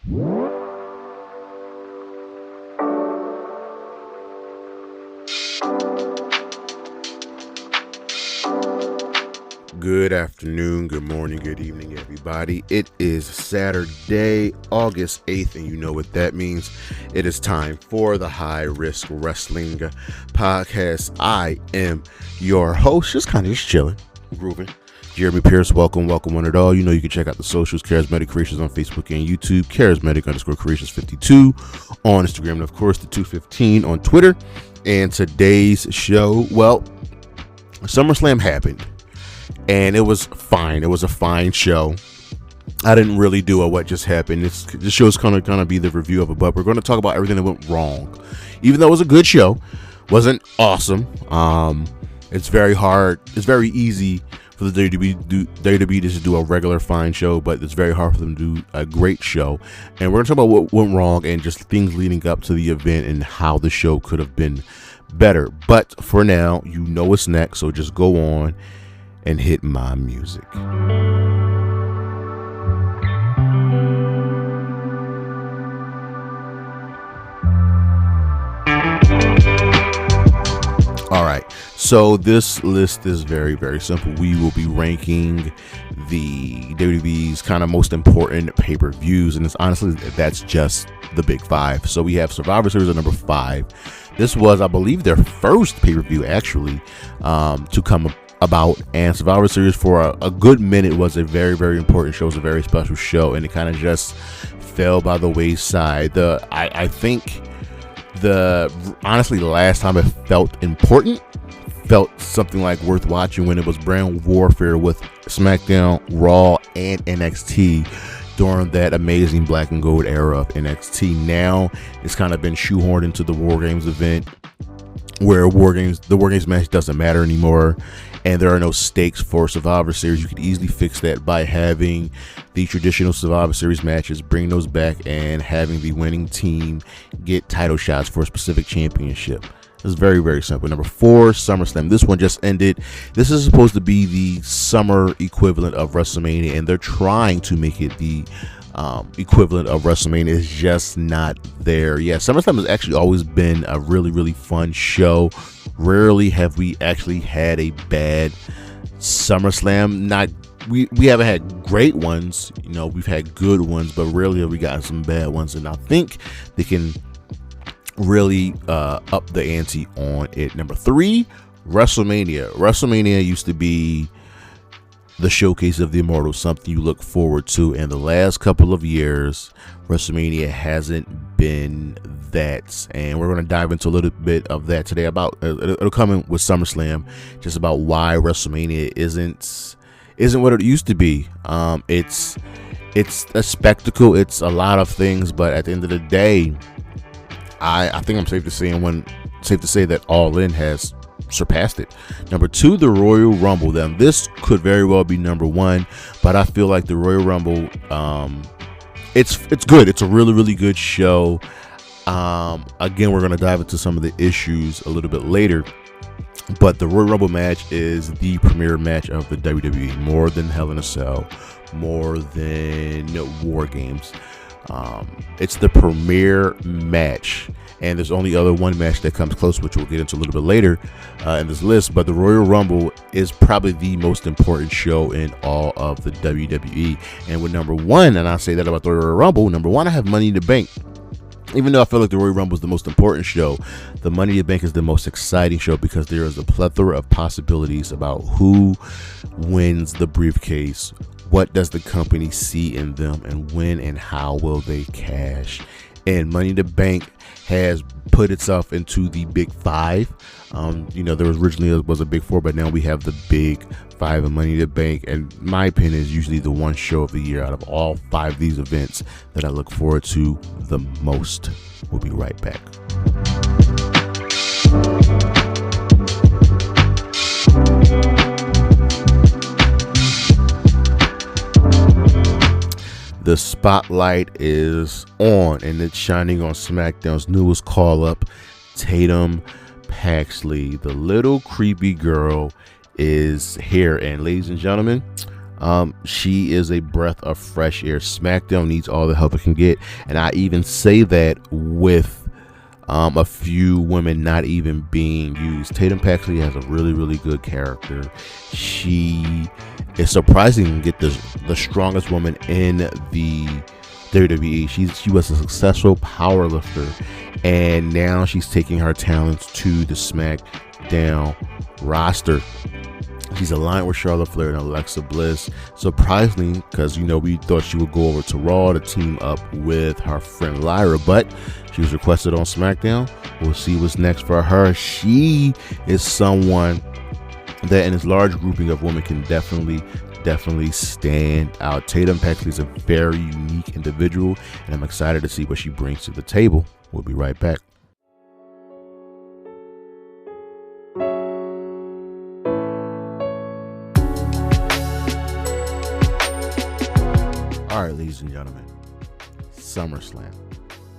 Good afternoon, good morning, good evening, everybody. It is Saturday, August 8th, and you know what that means. It is time for the High Risk Wrestling Podcast. I am your host, just chilling, grooving. Jeremy Pierce, welcome one and all. You know you can check out the socials, Charismatic Creations on Facebook and YouTube, Charismatic_Creations52 on Instagram, and of course the 215 on Twitter. And today's show, well, Summerslam happened. And it was fine. It was a fine show. I didn't really do what just happened. This show's gonna be the review of it, but we're going to talk about everything that went wrong. Even though it was a good show, wasn't awesome. It's very hard. It's very easy for the WWE to just do a regular fine show, but it's very hard for them to do a great show. And we're going to talk about what went wrong and just things leading up to the event and how the show could have been better. But for now, you know what's next, so just go on and hit my music. All right, so this list is very, very simple. We will be ranking the WWE's kind of most important pay-per-views, and it's honestly, that's just the big five. So we have Survivor Series at number 5. This was, I believe, their first pay-per-view actually to come about, and Survivor Series for a good minute was a very, very important show. It was a very special show, and it kind of just fell by the wayside. I think honestly the last time it felt important, felt something like worth watching, when it was brand warfare with SmackDown, Raw, and NXT during that amazing black and gold era of NXT. Now it's kind of been shoehorned into the War Games event, where the War Games match doesn't matter anymore, and there are no stakes for Survivor Series. You could easily fix that by having the traditional Survivor Series matches, bring those back, and having the winning team get title shots for a specific championship. It's very, very simple. Number 4, SummerSlam. This one just ended. This is supposed to be the summer equivalent of WrestleMania, and they're trying to make it the equivalent of WrestleMania. Is just not there. Yeah, SummerSlam has actually always been a really, really fun show. Rarely have we actually had a bad SummerSlam. We haven't had great ones, you know, we've had good ones, but rarely have we gotten some bad ones, and I think they can really up the ante on it. Number 3, WrestleMania. WrestleMania used to be the showcase of the Immortals, something you look forward to, and the last couple of years WrestleMania hasn't been that, and we're going to dive into a little bit of that today. About it'll come in with SummerSlam, just about why WrestleMania isn't what it used to be. It's a spectacle, it's a lot of things, but at the end of the day, I think I'm safe to say that All In has surpassed it. Number 2, the Royal Rumble. This could very well be number 1, but I feel like the Royal Rumble, it's good. It's a really, really good show. Again, we're going to dive into some of the issues a little bit later, but the Royal Rumble match is the premier match of the WWE, more than Hell in a Cell, more than War Games. It's the premier match, and there's only one match that comes close, which we'll get into a little bit later in this list. But the Royal Rumble is probably the most important show in all of the WWE. And with number 1, and I say that about the Royal Rumble, number 1, I have Money in the Bank. Even though I feel like the Royal Rumble is the most important show, the Money in the Bank is the most exciting show, because there is a plethora of possibilities about who wins the briefcase, what does the company see in them, and when and how will they cash. And Money in the Bank has put itself into the big 5. There originally was a big 4, but now we have the big 5 of Money in the Bank. And my opinion is usually the one show of the year out of all 5 of these events that I look forward to the most. We'll be right back. The spotlight is on, and it's shining on SmackDown's newest call-up, Tatum Paxley. The little creepy girl is here, and ladies and gentlemen, She is a breath of fresh air. SmackDown needs all the help it can get, and I even say that with a few women not even being used. Tatum Paxley has a really, really good character. She is surprising to get the strongest woman in the WWE. She was a successful power lifter, and now she's taking her talents to the SmackDown roster. She's aligned with Charlotte Flair and Alexa Bliss. Surprisingly, because we thought she would go over to Raw to team up with her friend Lyra, but she was requested on SmackDown. We'll see what's next for her. She is someone that in this large grouping of women can definitely stand out. Tatum Paxley is a very unique individual, and I'm excited to see what she brings to the table. We'll be right back. All right, ladies and gentlemen, SummerSlam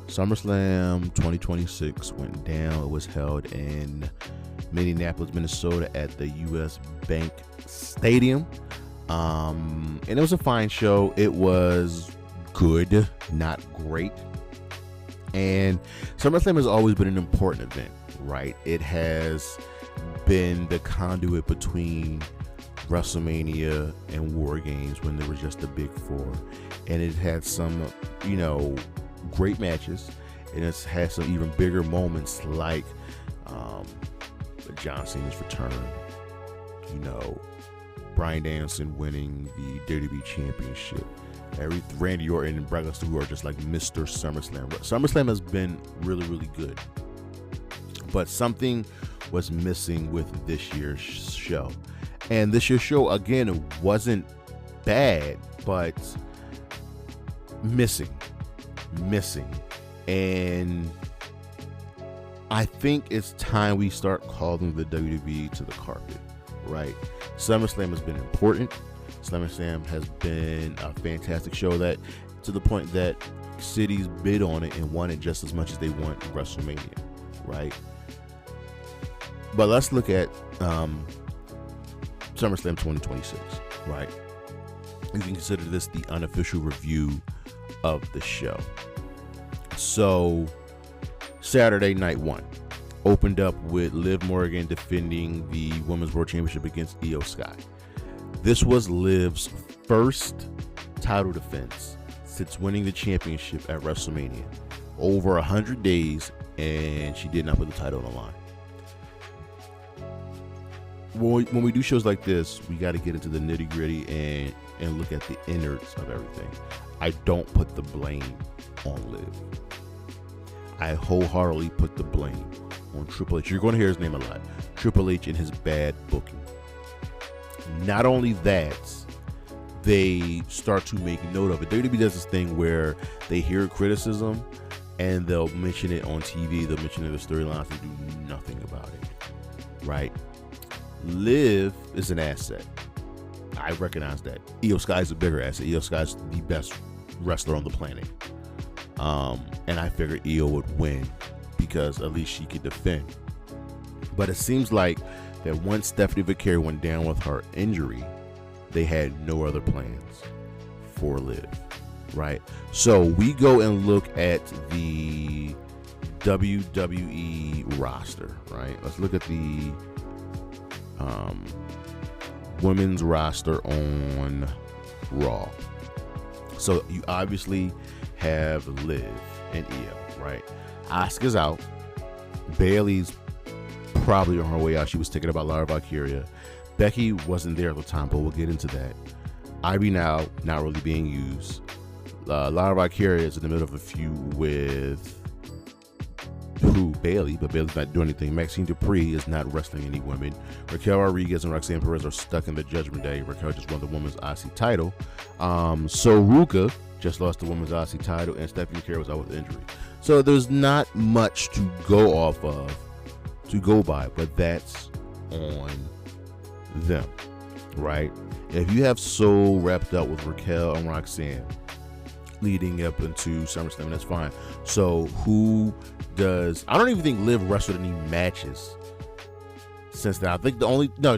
2026 went down. It was held in Minneapolis, Minnesota at the US Bank Stadium. And it was a fine show. It was good, not great. And SummerSlam has always been an important event, right? It has been the conduit between WrestleMania and War Games when there was just the big four. And it had some, great matches. And it's had some even bigger moments like John Cena's return, Bryan Danielson winning the WWE Championship, Randy Orton and Brock Lesnar, who are just like Mr. SummerSlam. SummerSlam has been really, really good, but something was missing with this year's show. And this year's show, again, wasn't bad, but missing. And I think it's time we start calling the WWE to the carpet, right? SummerSlam has been important. SummerSlam has been a fantastic show, that to the point that cities bid on it and want it just as much as they want WrestleMania, right? But let's look at SummerSlam 2026, right? You can consider this the unofficial review of the show. So Saturday night one opened up with Liv Morgan defending the Women's World Championship against Io Sky. This was Liv's first title defense since winning the championship at WrestleMania. Over 100 days, and she did not put the title on the line. When we do shows like this, we got to get into the nitty gritty and look at the innards of everything. I don't put the blame on Liv. I wholeheartedly put the blame on Triple H. You're going to hear his name a lot. Triple H and his bad booking. Not only that, they start to make note of it. WWE does this thing where they hear criticism and they'll mention it on TV. They'll mention it in the storylines and do nothing about it, right? Liv is an asset. I recognize that. Io Sky is a bigger asset. Io Sky is the best wrestler on the planet. And I figured Io would win because at least she could defend. But it seems like that once Stephanie Vicari went down with her injury, they had no other plans for Liv, right? So we go and look at the WWE roster, right? Let's look at the women's roster on Raw. So you obviously have Liv and Io, right? Asuka's out. Bayley's probably on her way out. She was thinking about Lara Valkyria. Becky wasn't there at the time, but we'll get into that. Ivy now not really being used. Lara Valkyria is in the middle of a feud with Bayley, but Bayley's not doing anything. Maxine Dupree is not wrestling any women. Raquel Rodriguez and Roxanne Perez are stuck in the Judgment Day. Raquel just won the women's IC title. So Ruka just lost the women's IC title, and Stephanie Vicari was out with injury. So there's not much to go off of, to go by, but that's on them, right? If you have so wrapped up with Raquel and Roxanne leading up into SummerSlam, that's fine. So who does? I don't even think Liv wrestled any matches since then. I think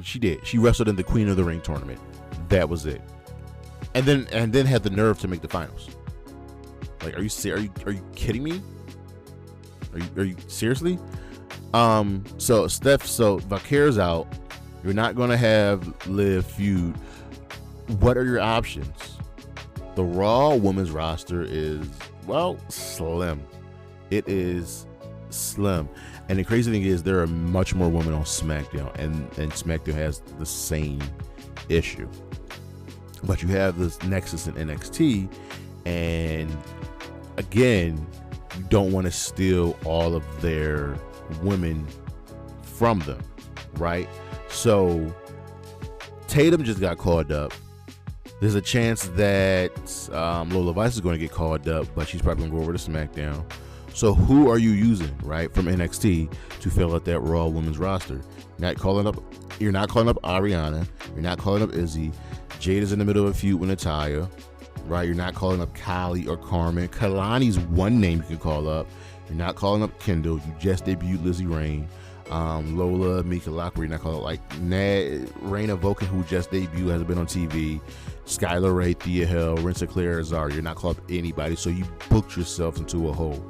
she did. She wrestled in the Queen of the Ring tournament. That was it. and then had the nerve to make the finals. Like, are you kidding me? Are you seriously? So Valkyria's out. You're not gonna have Liv feud. What are your options? The Raw women's roster is, well, slim. It is slim. And the crazy thing is there are much more women on SmackDown, and SmackDown has the same issue. But you have this nexus in NXT, and again, you don't want to steal all of their women from them, right? So Tatum just got called up. There's a chance that Lola Vice is going to get called up, but she's probably going to go over to SmackDown. So who are you using, right, from NXT to fill out that Raw women's roster? You're not calling up Ariana. You're not calling up Izzy. Jade is in the middle of a feud with Natalya, right? You're not calling up Kylie or Carmen. Kalani's one name you can call up. You're not calling up Kendall. You just debuted Lizzie Rain. Lola, Mika Lockwood, you're not calling like Raina Vulcan, who just debuted, hasn't been on TV. Skylar Ray, Thea Hill, Rinsa Claire Azar. You're not calling up anybody, so you booked yourself into a hole.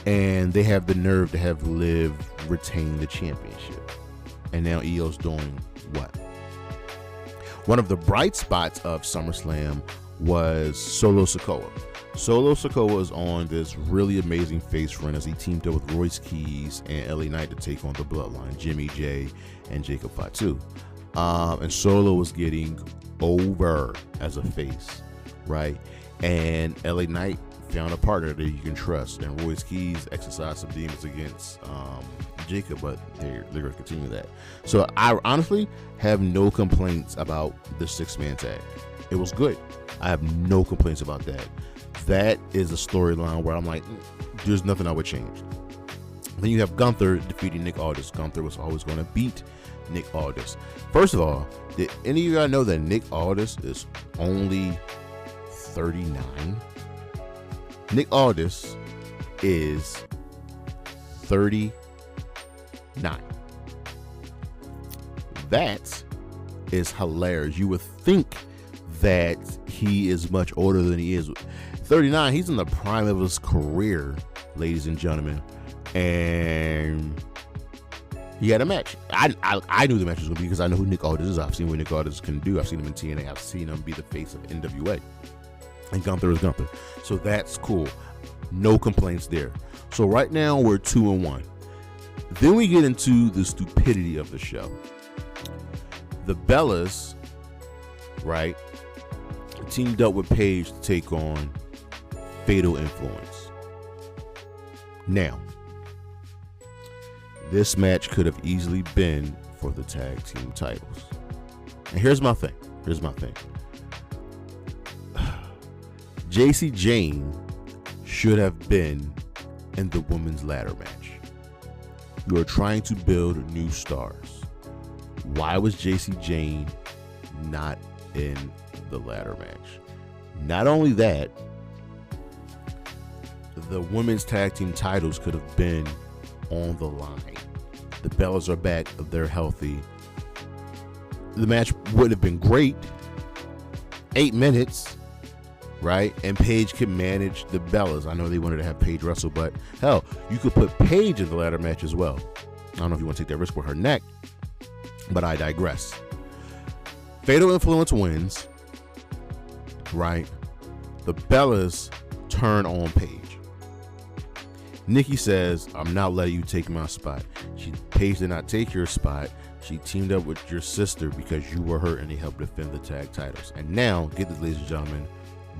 And they have the nerve to have Liv retain the championship. And now Io's doing what? One of the bright spots of SummerSlam was Solo Sikoa. Solo Sikoa is on this really amazing face run as he teamed up with Royce Keys and LA Knight to take on the Bloodline, Jimmy J and Jacob Fatu. And Solo was getting over as a face, right? And LA Knight found a partner that you can trust, and Royce Keys exercised some demons against Jacob, but they're going to continue that. So I honestly have no complaints about the 6-man tag. It was good. I have no complaints about that. That is a storyline where I'm like, there's nothing I would change. Then you have Gunther defeating Nick Aldis. Gunther was always going to beat Nick Aldis. First of all, did any of y'all know that Nick Aldis is only 39? Nick Aldis is 39. That is hilarious. You would think that he is much older than he is. 39, he's in the prime of his career, ladies and gentlemen. And he had a match. I knew the match was going to be because I know who Nick Aldis is. I've seen what Nick Aldis can do. I've seen him in TNA. I've seen him be the face of NWA. And Gunther is Gunther. So that's cool. No complaints there. So right now we're 2-1. Then we get into the stupidity of the show. The Bellas, right, teamed up with Paige to take on Fatal Influence. Now, this match could have easily been for the tag team titles. And here's my thing. JC Jane should have been in the women's ladder match. You are trying to build new stars. Why was JC Jane not in the ladder match? Not only that, the women's tag team titles could have been on the line. The Bellas are back, they're healthy. The match would have been great. 8 minutes, right? And Paige could manage the Bellas. I know they wanted to have Paige wrestle, but hell, you could put Paige in the ladder match as well. I don't know if you want to take that risk with her neck, but I digress. Fatal Influence wins, right? The Bellas turn on Paige. Nikki says, I'm not letting you take my spot. Paige did not take your spot. She teamed up with your sister because you were hurt and they helped defend the tag titles. And now, get this, ladies and gentlemen,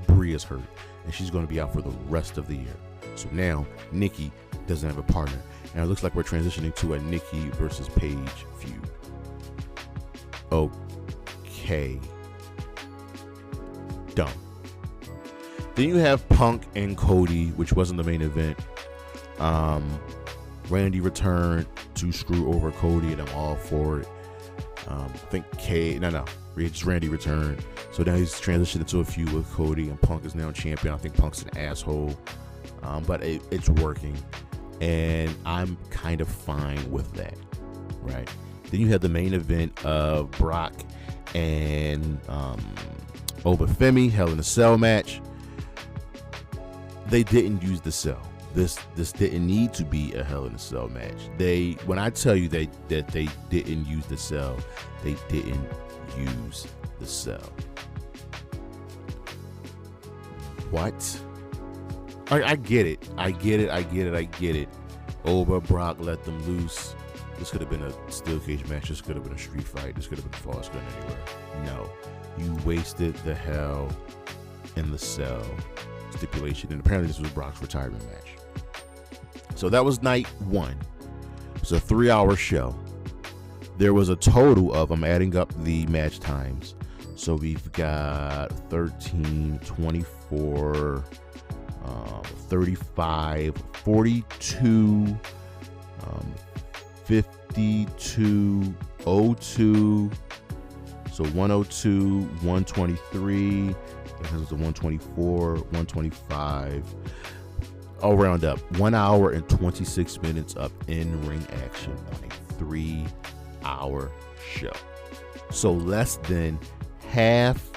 Brie is hurt and she's going to be out for the rest of the year. So now Nikki doesn't have a partner. And it looks like we're transitioning to a Nikki versus Paige feud. Okay. Dumb. Then you have Punk and Cody, which wasn't the main event. Randy returned to screw over Cody, and I'm all for it. I think Randy returned. So now he's transitioned into a feud with Cody, and Punk is now champion. I think Punk's an asshole, but it's working, and I'm kind of fine with that, right? Then you have the main event of Brock and Obafemi, Hell in a Cell match. They didn't use the cell. This didn't need to be a Hell in a Cell match. When I tell you that they didn't use the cell, they didn't use the cell. What? I get it. Oba, Brock let them loose. This could have been a steel cage match. This could have been a street fight. This could have been false gun anywhere. No. You wasted the Hell in the Cell stipulation. And apparently this was Brock's retirement match. So that was night 1. It was a 3-hour show. There was a total of, I'm adding up the match times. So we've got 13, 24, 35, 42, 52, 02, so 102, 123, this is the 124, 125. I'll round up. 1 hour and 26 minutes of in-ring action on a 3-hour show. So less than half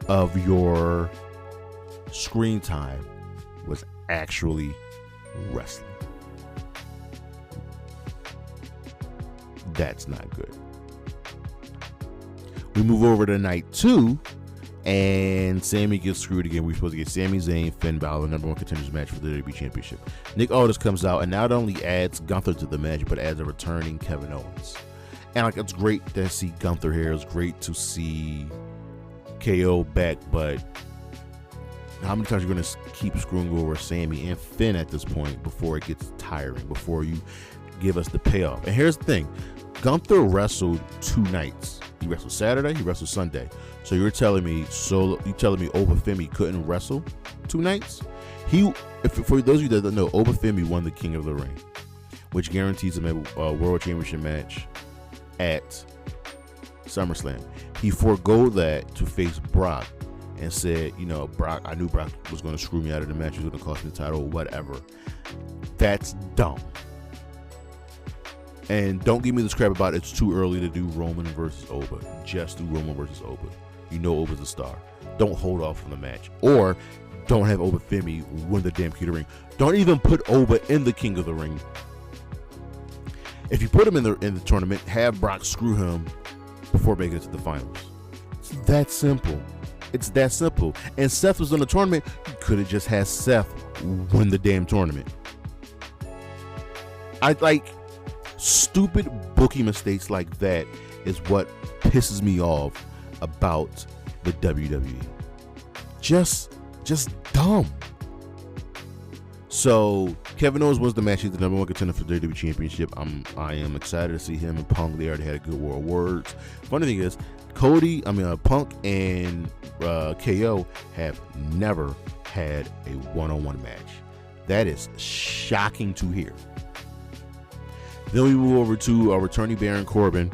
of your screen time was actually wrestling. That's not good. We move over to night 2, and Sammy gets screwed again. We're supposed to get Sami Zayn, Finn Balor, #1 contenders match for the WWE Championship. Nick Aldis comes out and not only adds Gunther to the match, but adds a returning Kevin Owens. And like, it's great to see Gunther here. It's great to see KO back, but how many times are you going to keep screwing over Sammy and Finn at this point before it gets tiring, before you give us the payoff? And here's the thing. Gunther wrestled 2 nights. He wrestled Saturday, he wrestled Sunday. So you're telling me Obafemi couldn't wrestle 2 nights? For those of you that don't know, Obafemi won the King of the Ring, which guarantees him a World Championship match at SummerSlam. He forego that to face Brock and said, Brock, I knew Brock was going to screw me out of the match. He was going to cost me the title, whatever. That's dumb. And don't give me this crap about it's too early to do Roman versus Oba. Just do Roman versus Oba. You know Oba's a star. Don't hold off on the match. Or don't have Obafemi win the damn King of the Ring. Don't even put Oba in the King of the Ring. If you put him in the tournament, have Brock screw him before making it to the finals. It's that simple. It's that simple. And Seth was in the tournament. You could have just had Seth win the damn tournament. Stupid booking mistakes like that is what pisses me off about the WWE. Just dumb. So Kevin Owens was the match. He's the #1 contender for the WWE Championship. I am excited to see him and Punk. They already had a good war of words. Funny thing is, Punk and KO have never had a one-on-one match. That is shocking to hear. Then we move over to our returning Baron Corbin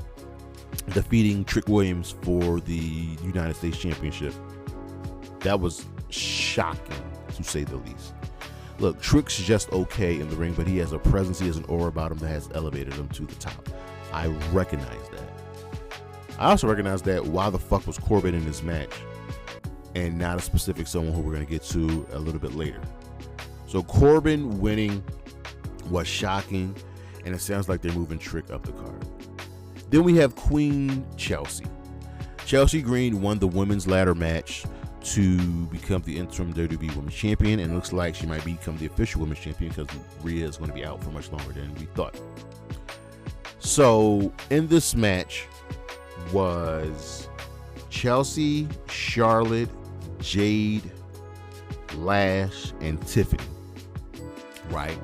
defeating Trick Williams for the United States Championship. That was shocking, to say the least. Look, Trick's just okay in the ring, but he has a presence, he has an aura about him that has elevated him to the top. I recognize that. I also recognize that why the fuck was Corbin in this match and not a specific someone who we're going to get to a little bit later. So Corbin winning was shocking, and it sounds like they're moving Trick up the card. Then we have Queen Chelsea. Chelsea Green won the women's ladder match to become the interim WWE Women's Champion, and it looks like she might become the official Women's Champion because Rhea is going to be out for much longer than we thought. So in this match was Chelsea, Charlotte, Jade, Lash, and Tiffany. Right?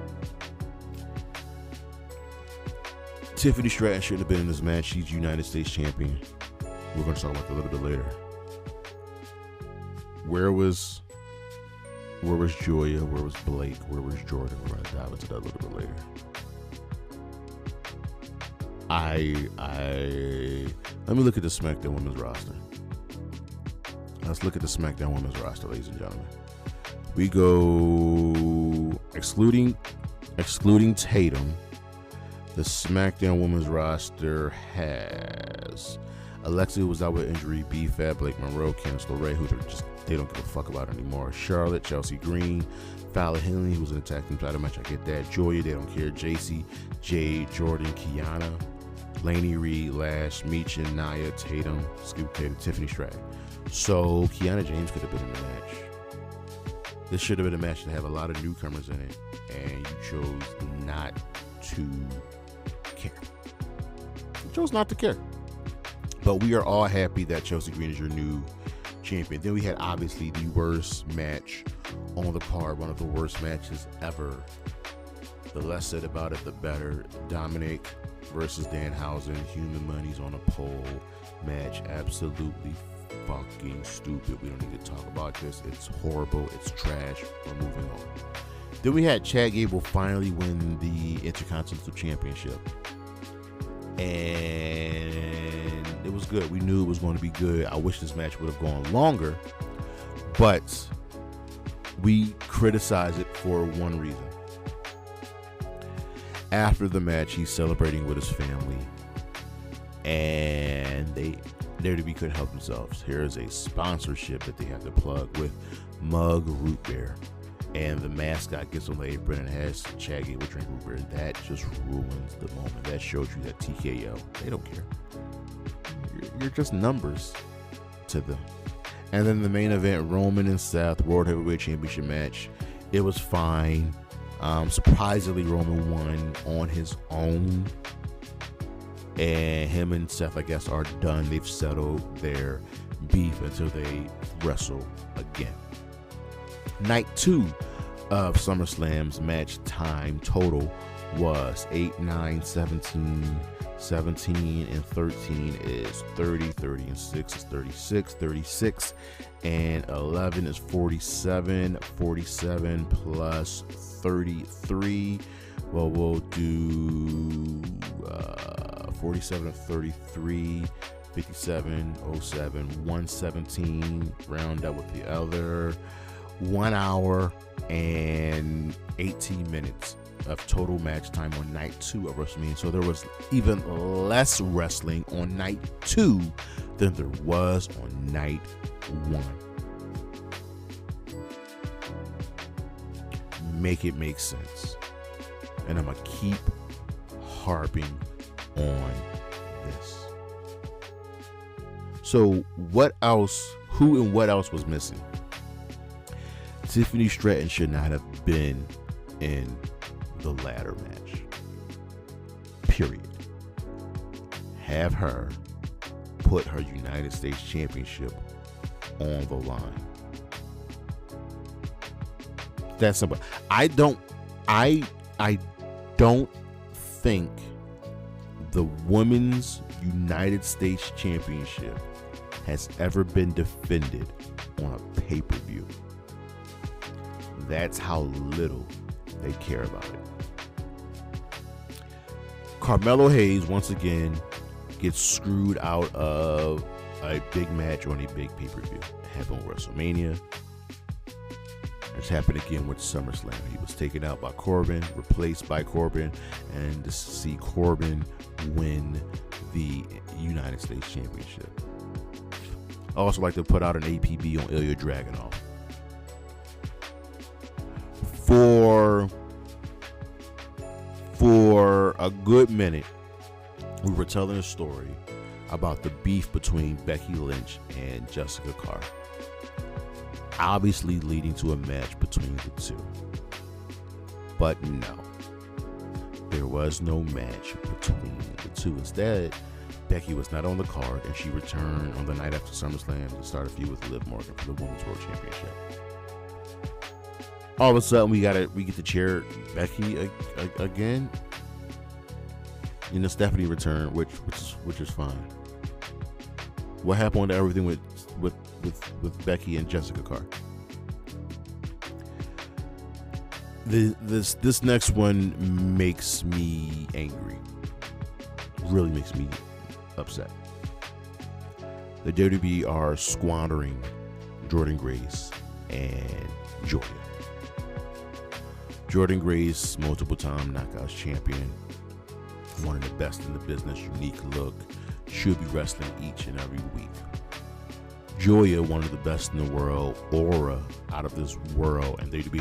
Tiffany Stratton shouldn't have been in this match. She's United States Champion. We're going to talk about that a little bit later. Where was Joya? Where was Blake? Where was Jordan? We're going to dive into that a little bit later. Let me look at the SmackDown Women's roster. Let's look at the SmackDown Women's roster, ladies and gentlemen. We go excluding Tatum. The SmackDown Women's roster has Alexa was out with injury. B-Fab, Blake Monroe, Candice LeRae, who they don't give a fuck about anymore. Charlotte, Chelsea Green, Fowler Henley, who's in a tag team title match. I get that. Joya, they don't care. JC, Jade, Jordan, Kiana, Laney Reed, Lash, Meechin, Nia, Tatum, Scoop Tatum, Tiffany Stratton. So Kiana James could have been in the match. This should have been a match that had a lot of newcomers in it, and you chose not to care. You chose not to care. But we are all happy that Chelsea Green is your new champion. Then we had obviously the worst match on the card, one of the worst matches ever. The less said about it, the better. Dominic versus Danhausen, Human Money's on a pole match. Absolutely fucking stupid. We don't need to talk about this. It's horrible. It's trash. We're moving on. Then we had Chad Gable finally win the Intercontinental Championship. And it was good. We knew it was going to be good. I wish this match would have gone longer, but we criticized it for one reason. After the match, he's celebrating with his family, and WWE couldn't help themselves. Here's a sponsorship that they have to plug with Mug Root Beer, and the mascot gets on the apron and has Chad Gable drink root beer. That just ruins the moment. That shows you that TKO, they don't care. You're just numbers to them. And then the main event, Roman and Seth World Heavyweight Championship match. It was fine. Surprisingly, Roman won on his own. And him and Seth, I guess, are done. They've settled their beef until they wrestle again. Night 2 of SummerSlam's match time total was 8, 9, 17, 17, and 13 is 30, 30 and 6 is 36, 36, and 11 is 47, 47 plus 33. Well, we'll do 47 of 33, 57, 07, 117, round up with the other. 1 hour and 18 minutes of total match time on night 2 of WrestleMania. So there was even less wrestling on night 2 than there was on night 1. Make it make sense. And I'm going to keep harping on this. So what else, who and what else was missing? Tiffany Stratton should not have been in the ladder match. Period. Have her put her United States Championship on the line. That's simple. I don't think the Women's United States Championship has ever been defended on a pay-per-view. That's how little they care about it. Carmelo Hayes once again gets screwed out of a big match on a big pay-per-view. It happened on WrestleMania. It's happened again with SummerSlam. He was taken out by Corbin, replaced by Corbin, and to see Corbin win the United States Championship. I also like to put out an APB on Ilya Dragunov. For a good minute, we were telling a story about the beef between Becky Lynch and Jessica Carr, obviously leading to a match between the two. But no, there was no match between the two. Instead, Becky was not on the card, and she returned on the night after SummerSlam to start a feud with Liv Morgan for the Women's World Championship. All of a sudden, we get to cheer Becky again. You know, Stephanie returned, which is fine. What happened to everything with Becky and Jessica Carr? This next one makes me angry. Really makes me upset. The WWE are squandering Jordynne Grace and Joya. Jordynne Grace, multiple-time Knockouts champion, one of the best in the business, unique look. should be wrestling each and every week. Julia, one of the best in the world, Aura, out of this world, and they'd be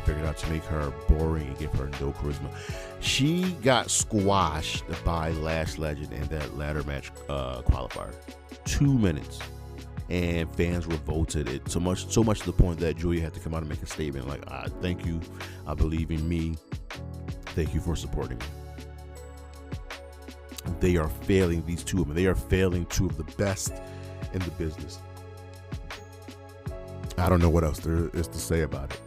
figured out to make her boring and give her no charisma. She got squashed by Lash Legend in that ladder match qualifier. 2 minutes. And fans revolted. It so much to the point that Julia had to come out and make a statement like, thank you, I believe in me, thank you for supporting me. They are failing, these two women. They are failing two of the best in the business. I don't know what else there is to say about it.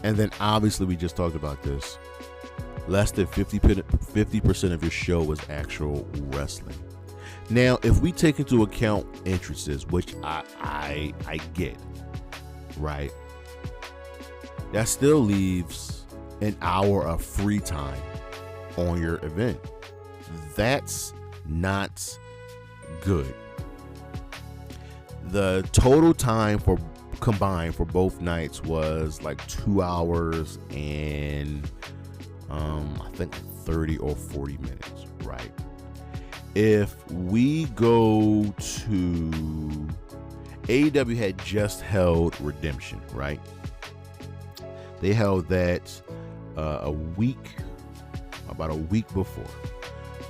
And then obviously we just talked about this. Less than 50% of your show is actual wrestling. Now, if we take into account entrances, which I get, right? That still leaves an hour of free time on your event. That's not good. The total time combined for both nights was like 2 hours and I think 30 or 40 minutes, right? If we go to AEW had just held Redemption, right? They held that about a week before.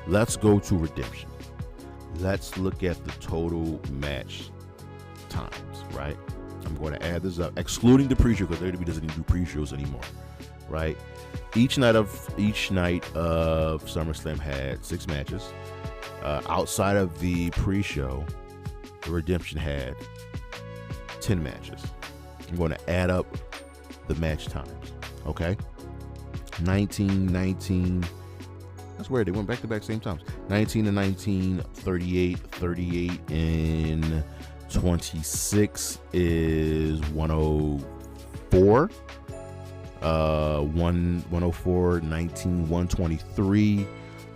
Let's go to Redemption. Let's look at the total match times, right? I'm going to add this up, excluding the pre-show, because WWE doesn't even do pre-shows anymore, right? Each night of SummerSlam had 6 matches. Outside of the pre-show, the Redemption had 10 matches. I'm going to add up the match times. Okay, 19. That's weird. They went back to back same times. 19 and 19, 38, 38 and 26 is 104. 104, 19, 123,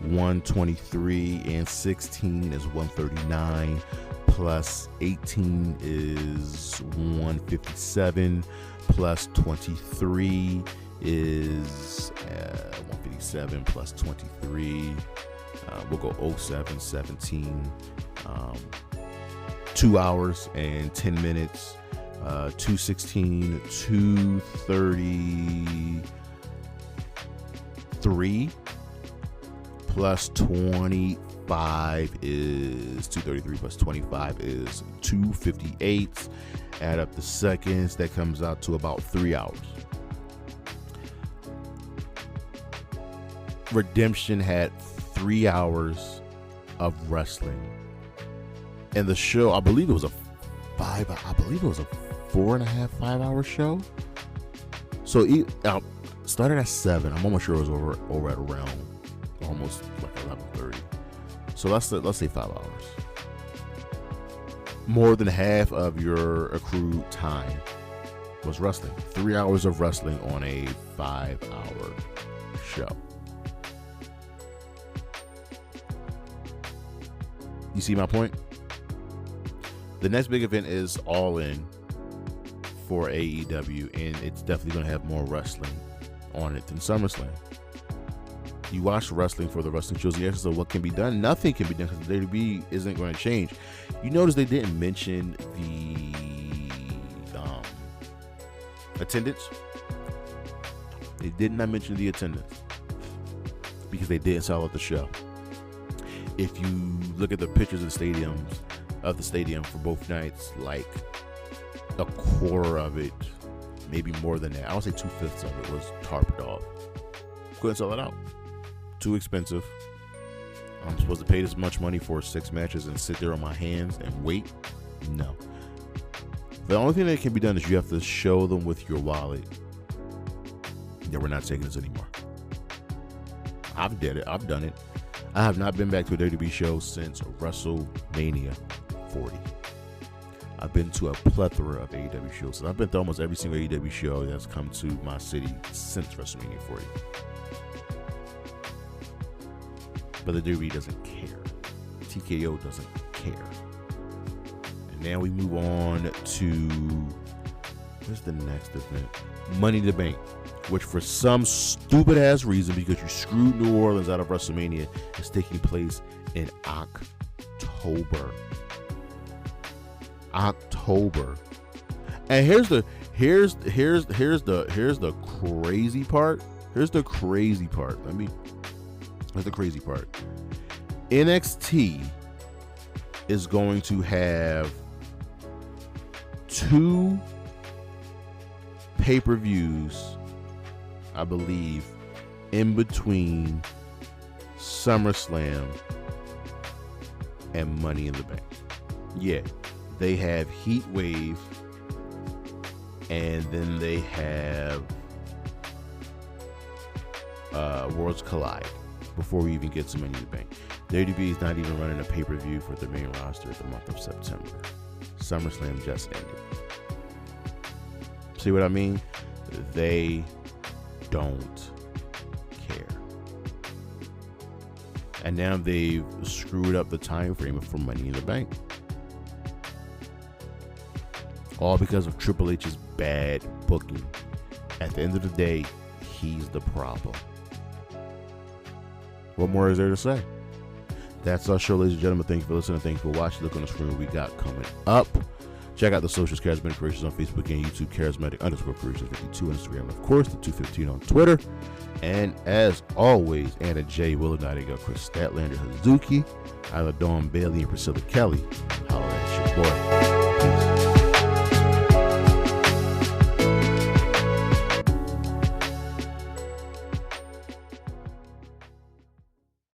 123 and 16 is 139, plus 18 is 157, plus 23 is 157, plus 23, we'll go 07, 17, 2 hours and 10 minutes, 216, 233, plus 25 is 233, plus 25 is 258. Add up the seconds, that comes out to about 3 hours. Redemption had 3 hours of wrestling, and the show, I believe it was a 4.5, 5 hour show. So started at 7. I'm almost sure it was over at around almost like 11:30. So let's say 5 hours. More than half of your accrued time was wrestling. 3 hours of wrestling on a 5 hour show. You see my point? The next big event is All In for AEW, and it's definitely going to have more wrestling on it than SummerSlam. You watch wrestling for the wrestling shows, yes, so what can be done? Nothing can be done because the WWE isn't going to change. You notice they didn't mention the attendance. They did not mention the attendance because they didn't sell out the show. If you look at the pictures of the stadium for both nights, like a quarter of it, maybe more than that, I would say 2/5 of it was tarped off. Couldn't sell it out. Too expensive. I'm supposed to pay this much money for 6 matches and sit there on my hands and wait? No. The only thing that can be done is you have to show them with your wallet that we're not taking this anymore. I've done it. I have not been back to a WWE show since WrestleMania 40. I've been to a plethora of AEW shows. I've been to almost every single AEW show that's come to my city since WrestleMania 40. But the WWE doesn't care. TKO doesn't care. And now we move on to, where's the next event? Money in the Bank, which for some stupid ass reason, because you screwed New Orleans out of WrestleMania, is taking place in October. October. And here's the crazy part. Here's the crazy part. NXT is going to have 2 pay-per-views, I believe, in between SummerSlam and Money in the Bank. Yeah, they have Heat Wave, and then they have Worlds Collide before we even get to Money in the Bank. WWE is not even running a pay-per-view for the main roster the month of September. SummerSlam just ended. See what I mean? They don't care. And now they've screwed up the time frame for Money in the Bank. All because of Triple H's bad booking. At the end of the day, he's the problem. What more is there to say? That's our show, ladies and gentlemen. Thank you for listening. Thank you for watching. Look on the screen what we got coming up. Check out the socials, Charismatic Creations on Facebook and YouTube, Charismatic_Creations52 on Instagram, and of course, the 215 on Twitter. And as always, Anna J. Willinatiga, Chris Statlander, Hazuki, Isla Dawn Bailey, and Priscilla Kelly. Holla at your boy.